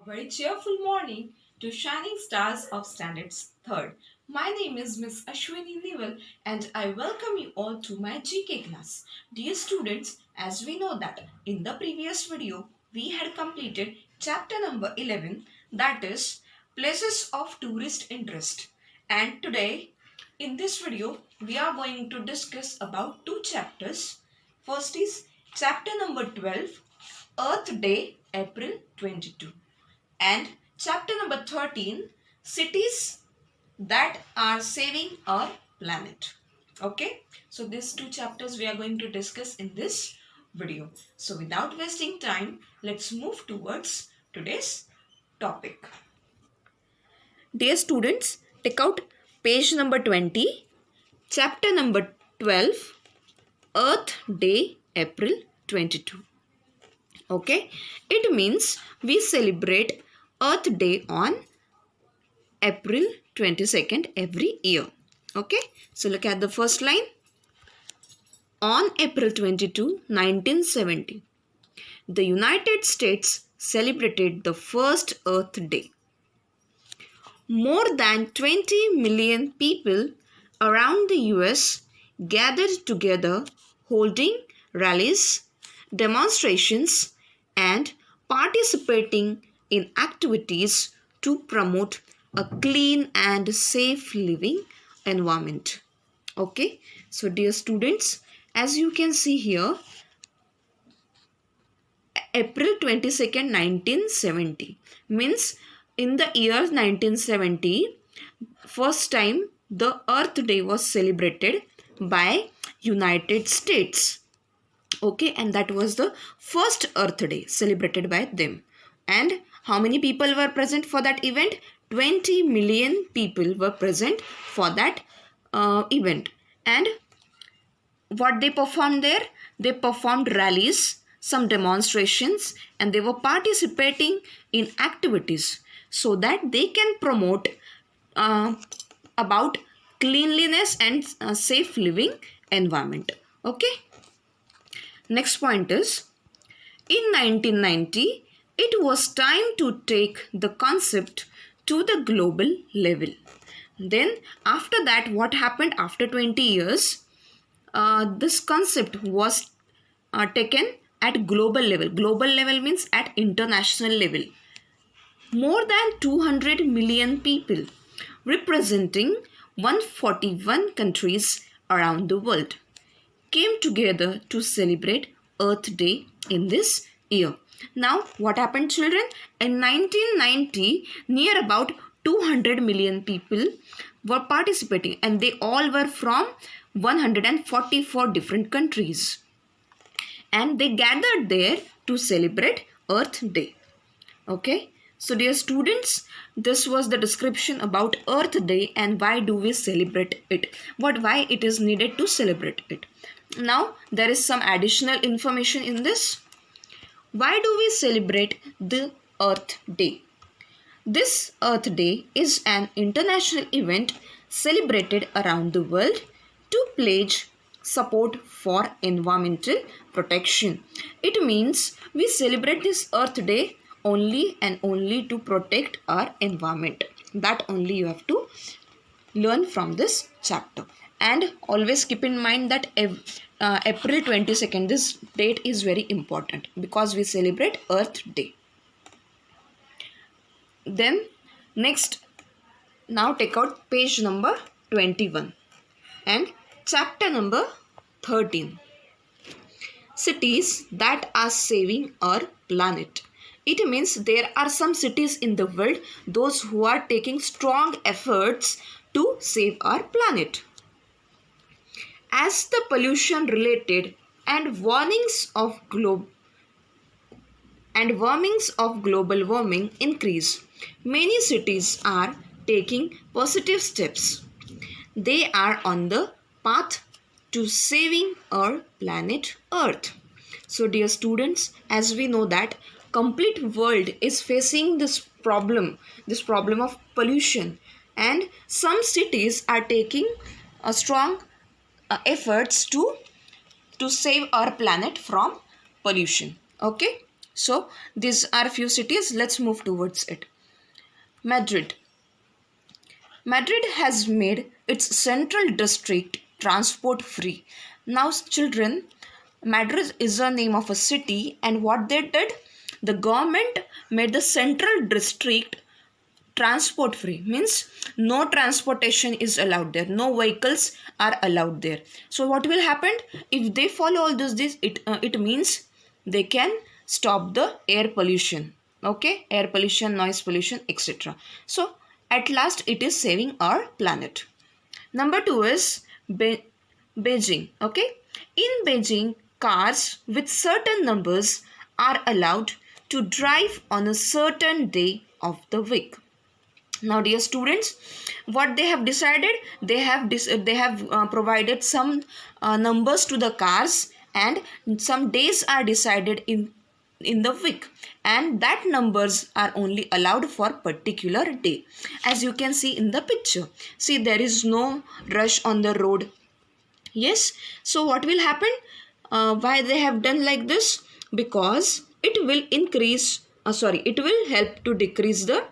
A very cheerful morning to shining stars of Standards 3rd. My name is Miss Ashwini Nival and I welcome you all to my GK class. Dear students, as we know that in the previous video we had completed chapter number 11, that is places of tourist interest, and today in this video we are going to discuss about two chapters. First is chapter number 12, Earth Day, April 22, and chapter number 13, cities that are saving our planet. Okay, so these two chapters we are going to discuss in this video. So without wasting time, let's move towards today's topic. Dear students, take out page number 20, chapter number 12, Earth Day, April 22. Okay, it means we celebrate Earth Day on April 22nd every year. Okay, so look at the first line. On April 22, 1970, the United States celebrated the first Earth Day. More than 20 million people around the US gathered together holding rallies, demonstrations, and participating in activities to promote a clean and safe living environment. Okay, so dear students, as you can see here, April 22nd, 1970 means in the year 1970, first time the Earth Day was celebrated by United States. Okay, and that was the first Earth Day celebrated by them. And how many people were present for that event? 20 million people were present for that event. And what they performed there? They performed rallies, some demonstrations, and they were participating in activities so that they can promote about cleanliness and safe living environment. Okay. Next point is, in 1990, it was time to take the concept to the global level. Then after that, what happened after 20 years? This concept was taken at global level. Global level means at international level. More than 200 million people representing 141 countries around the world came together to celebrate Earth Day in this year. Now, what happened, children? In 1990, near about 200 million people were participating, and they all were from 144 different countries. And they gathered there to celebrate Earth Day. Okay. So dear students, this was the description about Earth Day and why do we celebrate it? Why it is needed to celebrate it. Now, there is some additional information in this. Why do we celebrate the Earth Day? This Earth Day is an international event celebrated around the world to pledge support for environmental protection. It means we celebrate this Earth Day only and only to protect our environment. That only you have to learn from this chapter. And always keep in mind that April 22nd, this date is very important because we celebrate Earth Day. Then next, now take out page number 21 and chapter number 13. Cities that are saving our planet. It means there are some cities in the world, those who are taking strong efforts to save our planet. As the pollution related and warnings of global warming increase, many cities are taking positive steps. They are on the path to saving our planet Earth. So dear students, as we know that complete world is facing this problem of pollution, and some cities are taking a strong efforts to save our planet from pollution. Okay, So these are few cities. Let's move towards it. Madrid. Madrid has made its central district transport free. Now, children, Madrid is the name of a city, and what they did, the government made the central district transport free, means no transportation is allowed there, no vehicles are allowed there. So what will happen if they follow all this it means they can stop the air pollution, okay, air pollution, noise pollution, etc. So at last it is saving our planet. Number 2 is Beijing, okay. In Beijing, cars with certain numbers are allowed to drive on a certain day of the week. Now, dear students, what they have decided, they have provided some numbers to the cars, and some days are decided in the week, and that numbers are only allowed for particular day. As you can see in the picture, see, there is no rush on the road. Yes, so what will happen? Why they have done like this? Because it will increase, it will help to decrease the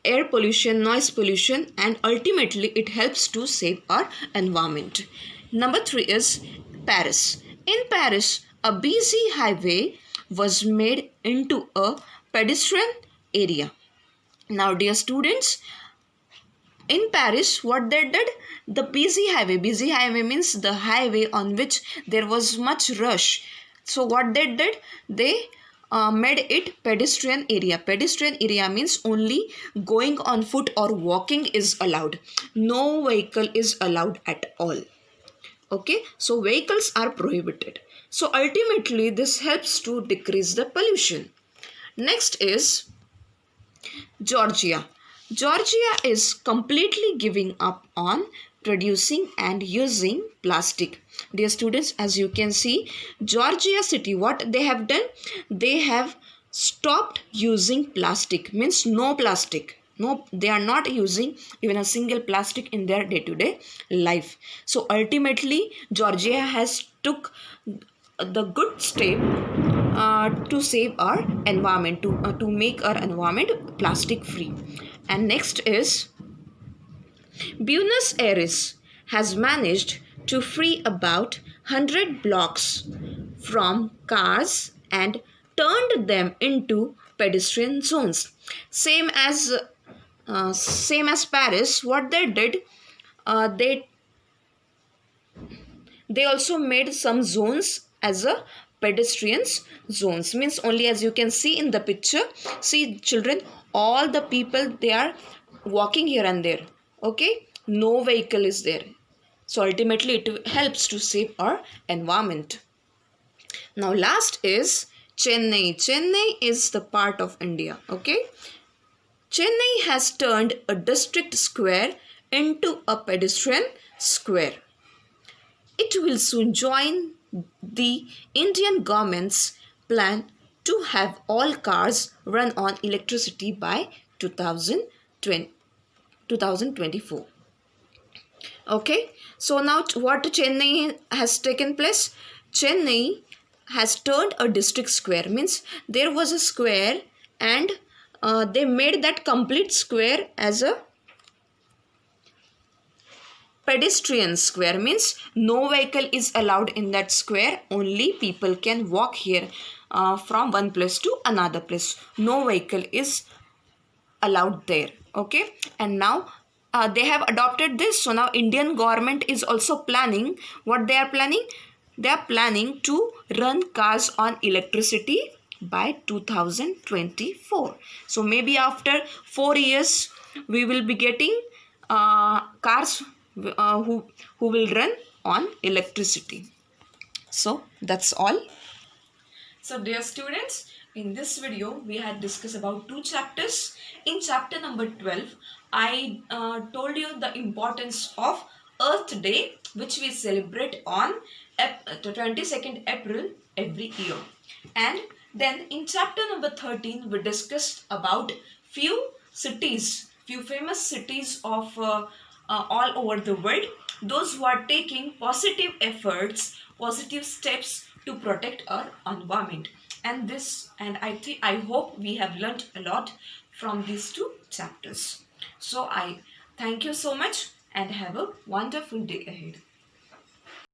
air pollution, noise pollution, and ultimately it helps to save our environment. Number 3 is Paris. In Paris, a busy highway was made into a pedestrian area. Now, dear students, in Paris, what they did, the busy highway means the highway on which there was much rush. So what they did, they made it pedestrian area. Pedestrian area means only going on foot or walking is allowed. No vehicle is allowed at all. Okay, so vehicles are prohibited. So ultimately this helps to decrease the pollution. Next is Georgia. Georgia is completely giving up on producing and using plastic. Dear students, as you can see, Georgia city, what they have done, they have stopped using plastic, means no plastic. No, they are not using even a single plastic in their day-to-day life. So ultimately, Georgia has took the good step to save our environment, to make our environment plastic free. And next is Buenos Aires has managed to free about 100 blocks from cars and turned them into pedestrian zones. Same as Paris, what they did, they also made some zones as a pedestrians zones, means only, as you can see in the picture, see children, all the people, they are walking here and there, okay, no vehicle is there. So ultimately it helps to save our environment. Now last is Chennai. Chennai is the part of India, okay. Chennai has turned a district square into a pedestrian square. It will soon join the Indian government's plan to have all cars run on electricity by 2024. Okay, so now what Chennai has taken place? Chennai has turned a district square, means there was a square, and they made that complete square as a pedestrian square, means no vehicle is allowed in that square, only people can walk here from one place to another place, no vehicle is allowed there, okay. And now they have adopted this, so now Indian government is also planning, what they are planning, they are planning to run cars on electricity by 2024. So maybe after 4 years we will be getting cars who will run on electricity. So that's all. So dear students, in this video we had discussed about 2 chapters. In chapter number 12, I told you the importance of Earth Day, which we celebrate on 22nd April every year. And then in chapter number 13, we discussed about few famous cities of all over the world, those who are taking positive efforts, positive steps to protect our environment. I hope we have learnt a lot from these two chapters. So I thank you so much and have a wonderful day ahead.